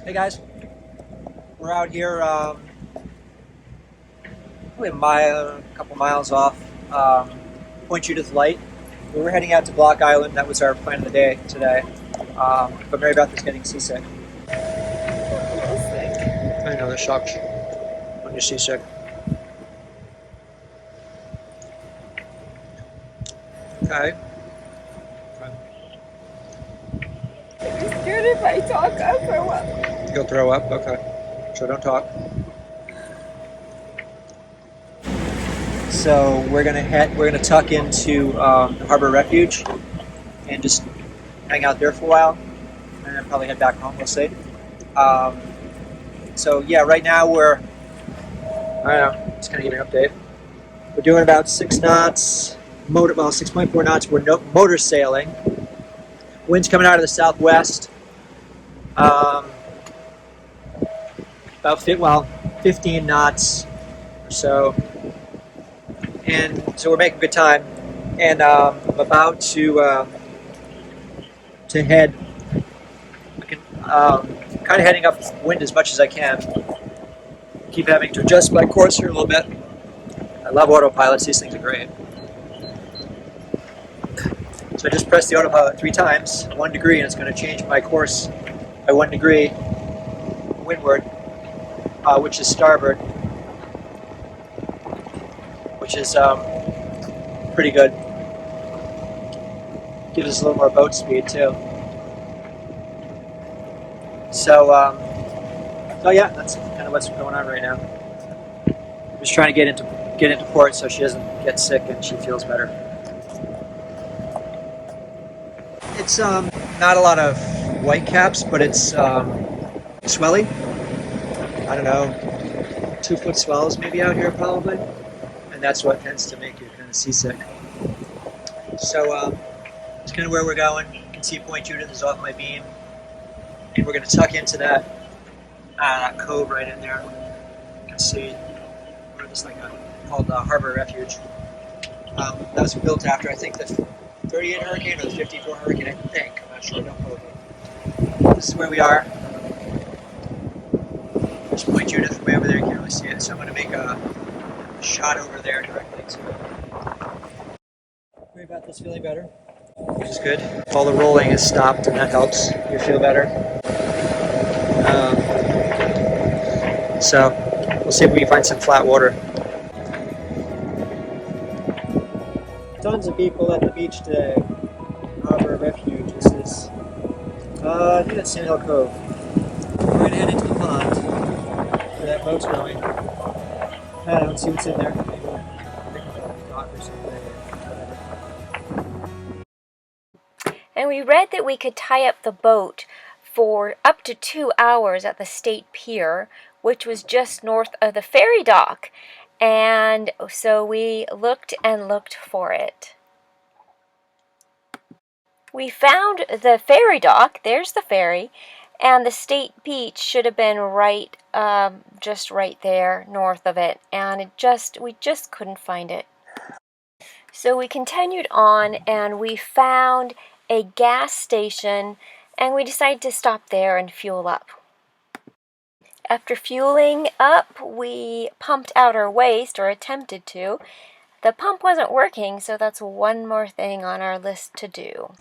Hey guys, we're out here probably a couple miles off Point Judith Light. We were heading out to Block Island. That was our plan of the day today. But Mary Beth is getting seasick. I know, that sucks when you're seasick. Okay. I'm scared if I talk, I'll throw up. You'll throw up? Okay. So don't talk. So we're gonna tuck into the Harbor Refuge and just hang out there for a while, and then probably head back home. We'll see. So yeah, right now I don't know, just kind of giving an update. We're doing about 6 knots, 6.4 knots. We're motor sailing. Wind's coming out of the southwest. About 15 knots or so. And so we're making good time. And I'm about to head. Kind of heading upwind as much as I can. Keep having to adjust my course here a little bit. I love autopilots. These things are great. So I just pressed the autopilot 3 times, 1 degree, and it's going to change my course by 1 degree windward, which is starboard, which is pretty good. Gives us a little more boat speed too. So yeah, that's kind of what's going on right now. I'm just trying to get into port so she doesn't get sick and she feels better. It's not a lot of white caps, but it's swelly. I don't know, 2-foot swells maybe out here probably, and that's what tends to make you kind of seasick. So it's kind of where we're going. You can see Point Judith is off my beam, and we're going to tuck into that cove right in there. You can see we're just called the Harbor Refuge. That was built after I think the 38 hurricane or the 54 hurricane, I think. I'm not sure, don't quote me. This is where we are. There's Point Judith from way over there, you can't really see it, so I'm going to make a shot over there directly to it. Worry about this feeling better, which is good. All the rolling is stopped and that helps you feel better. So we'll see if we can find some flat water. Tons of people at the beach today. Harbor Refuge. This is, I think that's Sand Hill Cove. We're going to head into the pond where that boat's going. I don't see what's in there. Maybe a dock or something. And we read that we could tie up the boat for up to 2 hours at the state pier, which was just north of the ferry dock. And so we looked and looked for it. We found the ferry dock. There's the ferry. And the state beach should have been right, just right there north of it. And we just couldn't find it. So we continued on and we found a gas station and we decided to stop there and fuel up. After fueling up, we pumped out our waste, or attempted to. The pump wasn't working, so that's one more thing on our list to do.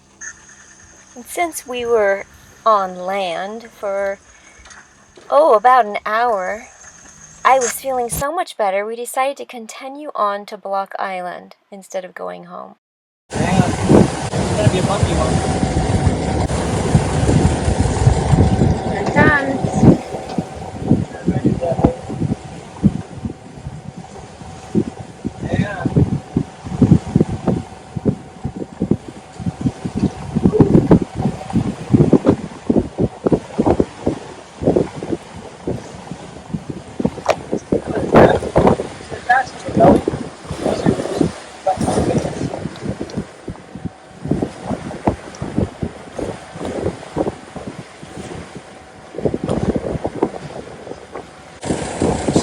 And since we were on land for, about an hour, I was feeling so much better, we decided to continue on to Block Island instead of going home. Hang on. It's going to be a bumpy one. Here it comes.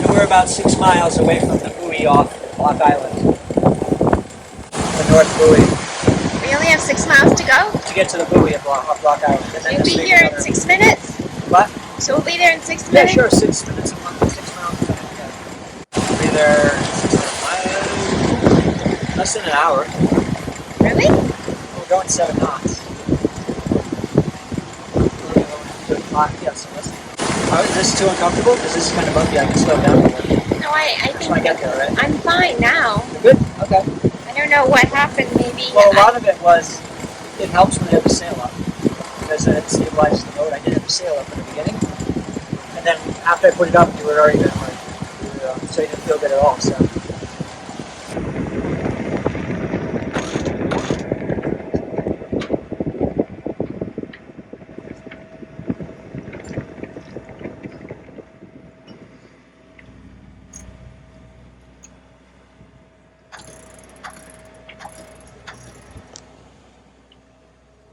We're about 6 miles away from the buoy off Block Island. The North Buoy. We only have 6 miles to go. To get to the buoy off Block Island. And then We'll be here in 6 minutes. What? So we'll be there in 6 Yeah, minutes? sure, 6 minutes a month, 6 miles. Yeah. We'll be there 6 miles, less than an hour. Really? We're going 7 knots. We're going 35, yeah, so less than. Is this too uncomfortable? Because this is kind of bumpy. I can slow down a bit. No, I Just think when I get there, right? I'm fine now. You're good? Okay. I don't know what happened. Maybe. Well, a lot of it was, it helps when you have the sail up. Because it stabilizes the boat. I did have the sail up in the beginning. And then after I put it up, you were already going like, so you didn't feel good at all. So.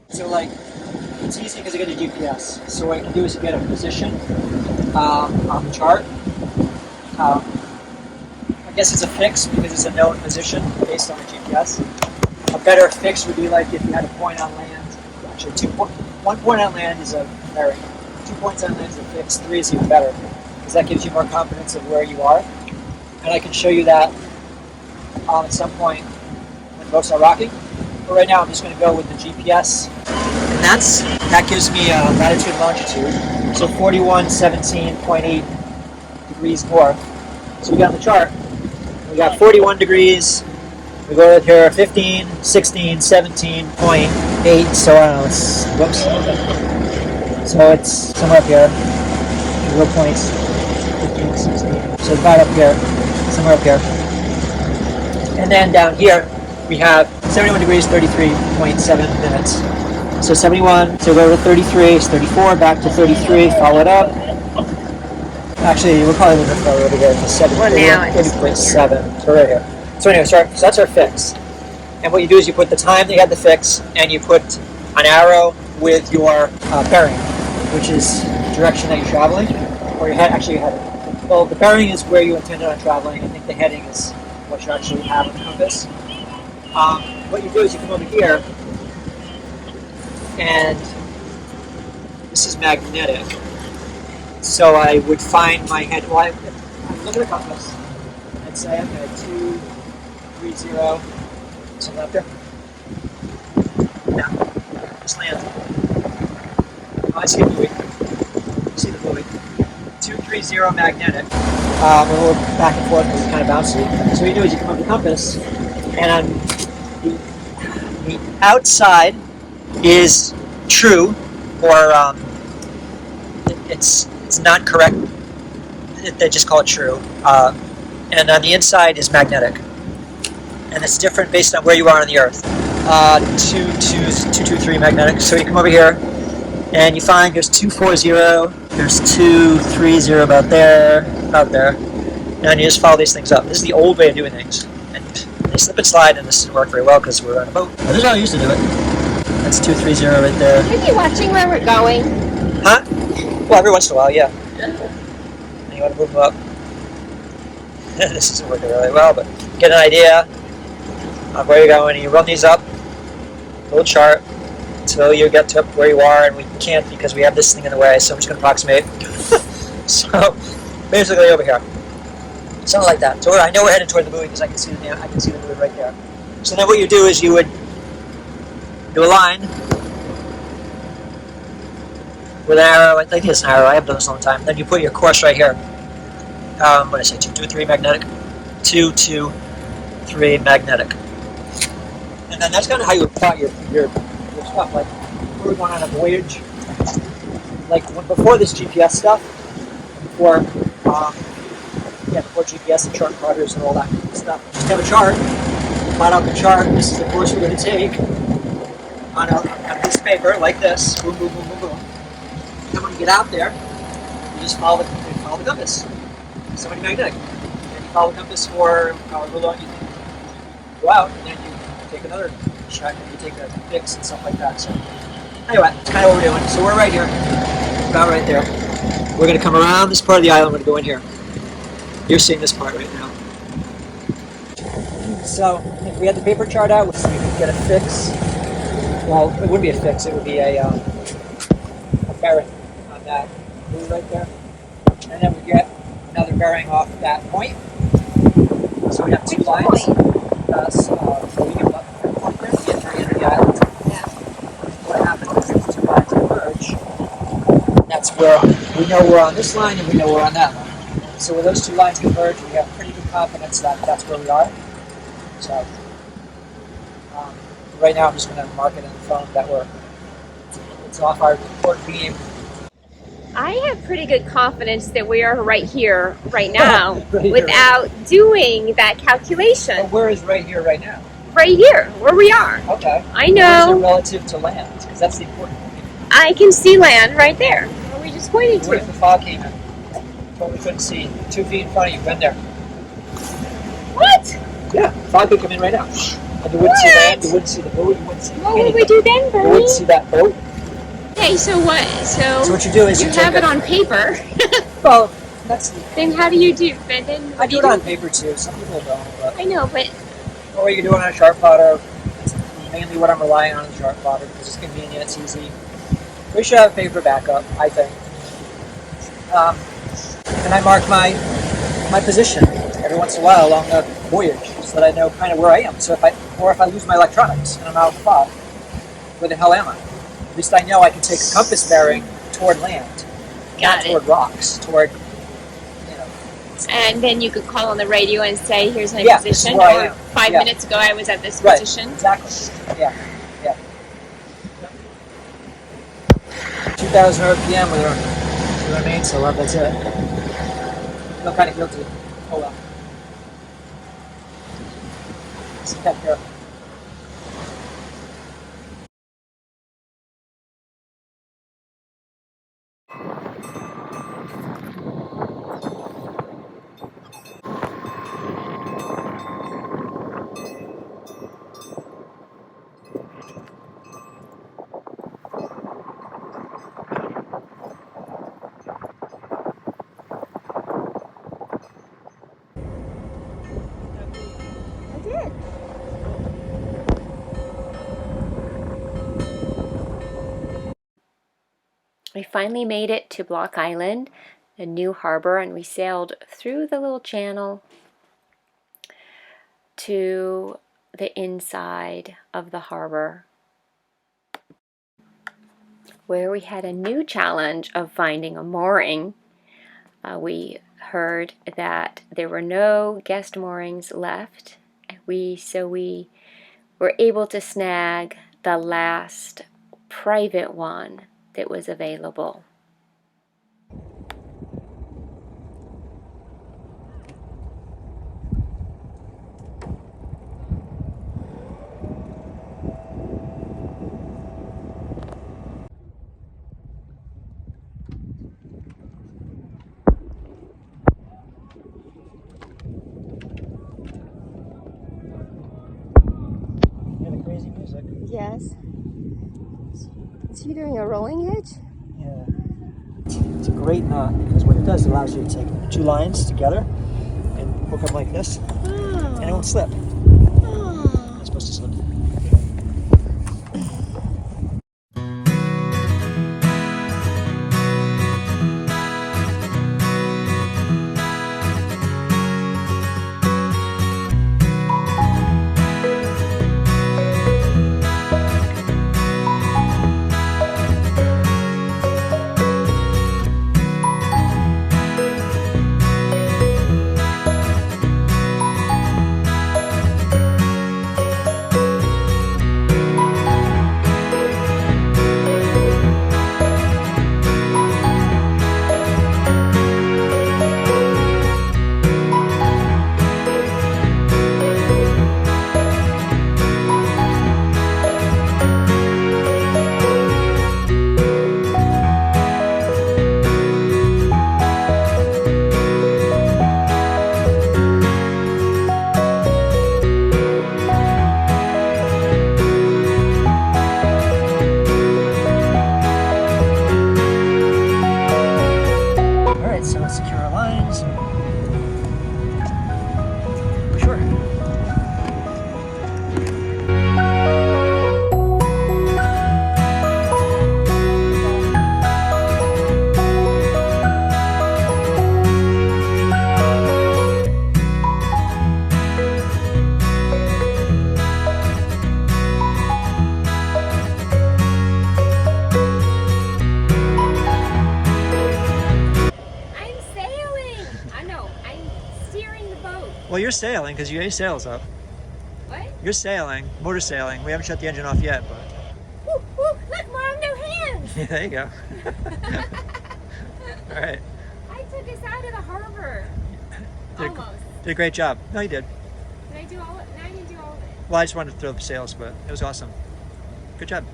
So like, it's easy because I get a GPS. So what I can do is get a position on the chart. I guess it's a fix because it's a known position based on the GPS. A better fix would be like if you had a point on land. Actually, 1 point on land is a bearing. 2 points on land is a fix. 3 is even better because that gives you more confidence of where you are. And I can show you that at some point when the boats are rocking. But right now, I'm just going to go with the GPS. And that gives me latitude and longitude. So 4117.8 degrees north. So we got on the chart, we got 41 degrees. We go with here 15, 16, 17.8. So I don't know, it's, whoops. So it's somewhere up here. Real points, 15, 16. So about up here, somewhere up here. And then down here, we have 71 degrees, 33.7 minutes. So 71, so we're over 33, it's 34, back to 33, follow it up. Actually, we're probably a little bit further over here, to 30.7, so right here. So anyway, so that's our fix. And what you do is you put the time that you had the fix, and you put an arrow with your bearing, which is the direction that you're traveling, or your actually your heading. Well, the bearing is where you intended on traveling. I think the heading is what you actually have on the compass. What you do is you come over here, and this is magnetic. So I would find my head. Well, I look at the compass and say, okay, 230. Something up there. Now, just land. Oh, I see a buoy. See the buoy. 230 magnetic. A little back and forth because it's kind of bouncy. So what you do is you come up the compass, and the outside is true, or it's not correct. They just call it true. And on the inside is magnetic, and it's different based on where you are on the Earth. 223 magnetic. So you come over here, and you find there's 240. There's 230 about there, and you just follow these things up. This is the old way of doing things. And they slip and slide, and this didn't work very well because we're on a boat. But this is how I used to do it. That's 230 right there. Are you watching where we're going? Huh? Well, every once in a while, yeah. And you want to move them up. This isn't working really well, but get an idea of where you're going. And you run these up, little chart, until you get to up where you are, and we can't because we have this thing in the way, so I'm just going to approximate. So, basically over here. Something like that. So I know we're headed toward the buoy because I can see the buoy right there. So then what you do is you would do a line with an arrow. I think it's an arrow. I have done this all the time. Then you put your course right here. What did I say? 223 magnetic. 223 magnetic. And then that's kind of how you would plot your stuff. Like we were going on a voyage. Like before this GPS stuff, before GPS and chart plotters and all that stuff. Just have a chart. Plot out the chart. This is the course we're going to take on a piece of paper like this. Boom, boom, boom, boom, boom. And then when you get out there, you just follow the compass. Somebody magnetic. And you follow the compass for however long you think go out, and then you take another shot and you take a fix and stuff like that. So anyway, that's kind of what we're doing. So we're right here, about right there. We're going to come around this part of the island. We're going to go in here. You're seeing this part right now. So if we had the paper chart out, we could get a fix. Well, it wouldn't be a fix. It would be a bearing on that. buoy right there. And then we get another bearing off that point. So we have two lines. So we get about the point there, we get to the end of the island. Yeah. What happens is the two lines converge. That's where we know we're on this line and we know we're on that line. So when those two lines converge, we have pretty good confidence that that's where we are. So right now I'm just going to mark it in the phone that it's off our port beam. I have pretty good confidence that we are right here, right now, Right here. without doing that calculation. But where is right here right now? Right here, where we are. Okay. I Where is it know. relative to land? Because that's the important thing. I can see land right there. Where we just pointed What if to. the fog came in? What we couldn't see 2 feet in front of you, been there. What? Yeah, fog could come in right now. And you wouldn't see land, you wouldn't see the boat, you wouldn't see What would anything. we do then, You Bernie? wouldn't see that boat. Okay, so what? So what you do is you you have take it on paper. Well, that's Then how do you do? Then I do it on paper too. Some people don't, but I know, but or you can do it on a chart plotter. That's mainly what I'm relying on is chart plotter because it's convenient, it's easy. We should have a paper backup, I think. And I mark my position every once in a while along the voyage so that I know kind of where I am. So if I lose my electronics and I'm out of the fog, where the hell am I? At least I know I can take a compass bearing toward land, not toward rocks, toward, you know. And then you could call on the radio and say, "Here's my Yeah, this is position." where I Or am. 5 Yeah. minutes ago, I was at this Right, position. exactly. Yeah. 2,000 RPM with our main, so that's it. I feel kind of guilty. Oh well. Just kept here. I did. We finally made it to Block Island, a new harbor, and we sailed through the little channel to the inside of the harbor, where we had a new challenge of finding a mooring. We heard that there were no guest moorings left. So we were able to snag the last private one that was available. Yeah, the crazy music. Yes. Is he doing a rolling hitch? Yeah. It's a great knot because what it does, it allows you to take two lines together and hook them like this, and it won't slip. It's supposed to slip. Well, you're sailing because your sail's up. What? You're sailing, motor sailing. We haven't shut the engine off yet, but. Woo, woo, look, Mom, no hands. Yeah, there you go. All right. I took us out of the harbor. Almost. Did a great job. No, you did. Did I do all of it? No, I didn't do all of it. Well, I just wanted to throw the sails, but it was awesome. Good job.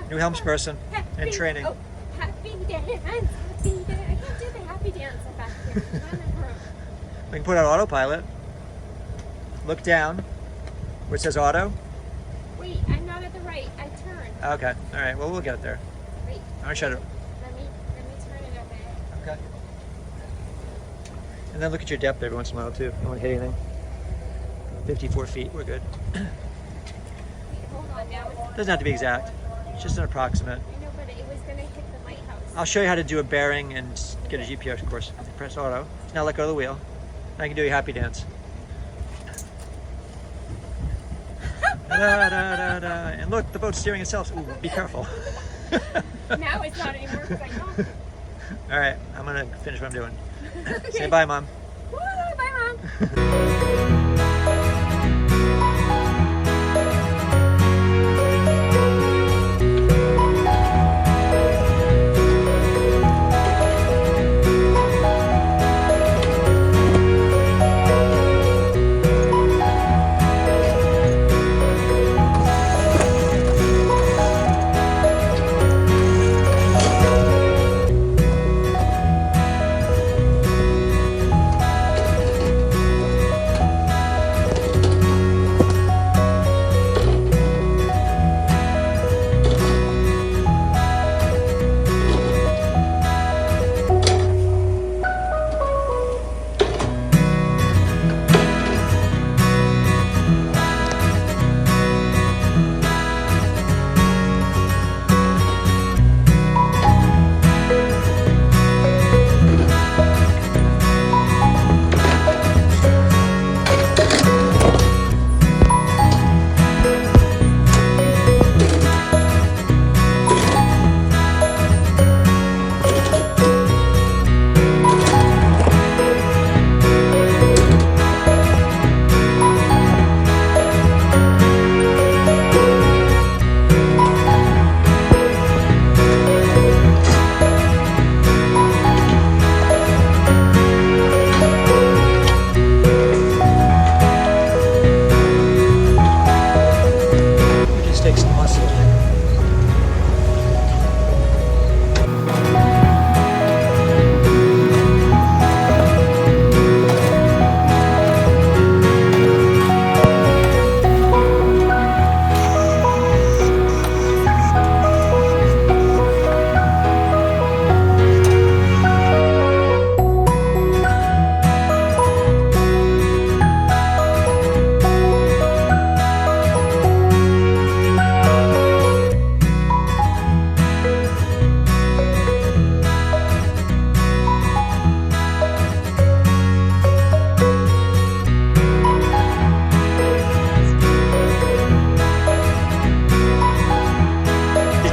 New helmsperson in training. Oh, happy dance, happy dance. I can't do the happy dance back here. I'm in the room. We can put on autopilot. Look down where it says auto. Wait, I'm not at the right. I turned. Okay. All right. Well, we'll get it there. Wait. I'm gonna shut it. Let me turn it a bit. Okay. And then look at your depth every once in a while too. You don't want to hit anything. 54 feet. We're good. Wait, hold on now. Doesn't have to be exact. It's just an approximate. I know, but it was gonna hit the lighthouse. I'll show you how to do a bearing and get a GPS course. Press auto. Now let go of the wheel. Now you can do your happy dance. Da, da, da, da. And look, the boat's steering itself. Ooh, be careful. Now it's not anymore because I know. All right, I'm gonna finish what I'm doing. Okay. Say bye, Mom. Woo, bye, Mom.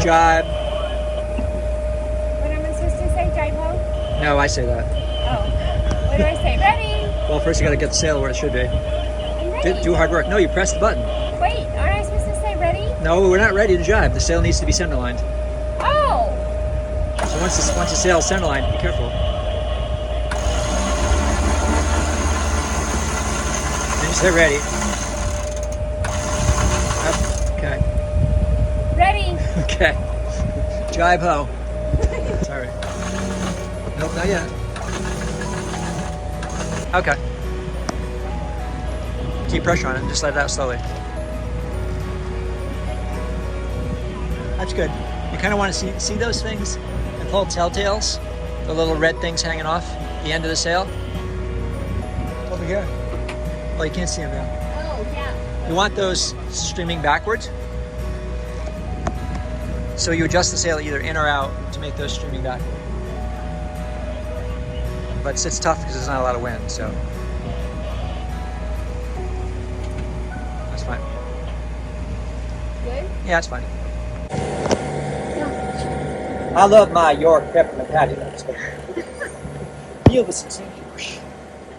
Jibe. What am I supposed to say, Jibo? No, I say that. Oh. What do I say? Ready? Well, first you got to get the sail where it should be. I'm ready. Do hard work. No, you press the button. Wait, aren't I supposed to say ready? No, we're not ready to jibe. The sail needs to be centerlined. Oh. So once the sail's centerlined, be careful. And you say ready. Okay. Ready. Okay. Jibe ho. Sorry. Nope, not yet. Okay. Keep pressure on it and just let it out slowly. That's good. You kind of want to see those things? They're called telltales. The little red things hanging off the end of the sail. Over here. Oh, you can't see them now. Oh, yeah. You want those streaming backwards. So you adjust the sail either in or out to make those streaming backward. But it's tough because there's not a lot of wind, so. That's fine. Good? Yeah, it's fine. I love my York peppermint patty nuts. Feel the sensation.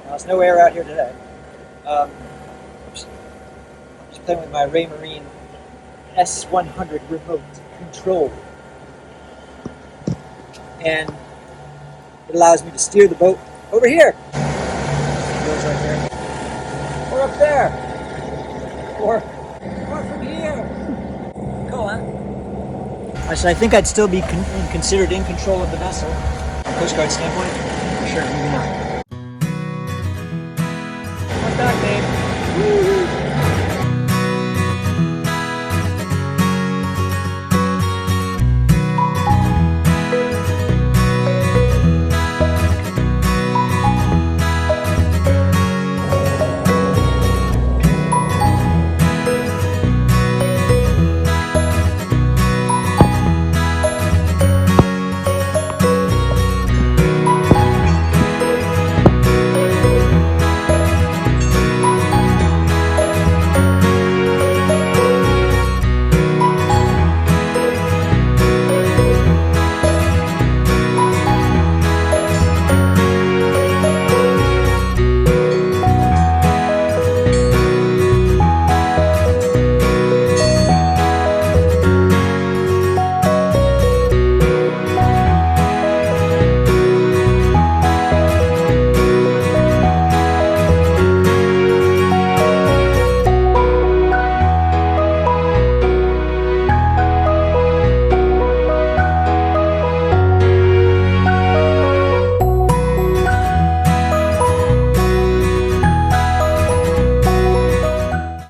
Now There's no air out here today. I'm just playing with my Raymarine S100 remote control. And it allows me to steer the boat over here. It goes right there. Or up there. Or from here. Cool, huh? I said I think I'd still be considered in control of the vessel from a Coast Guard standpoint. Sure, maybe not.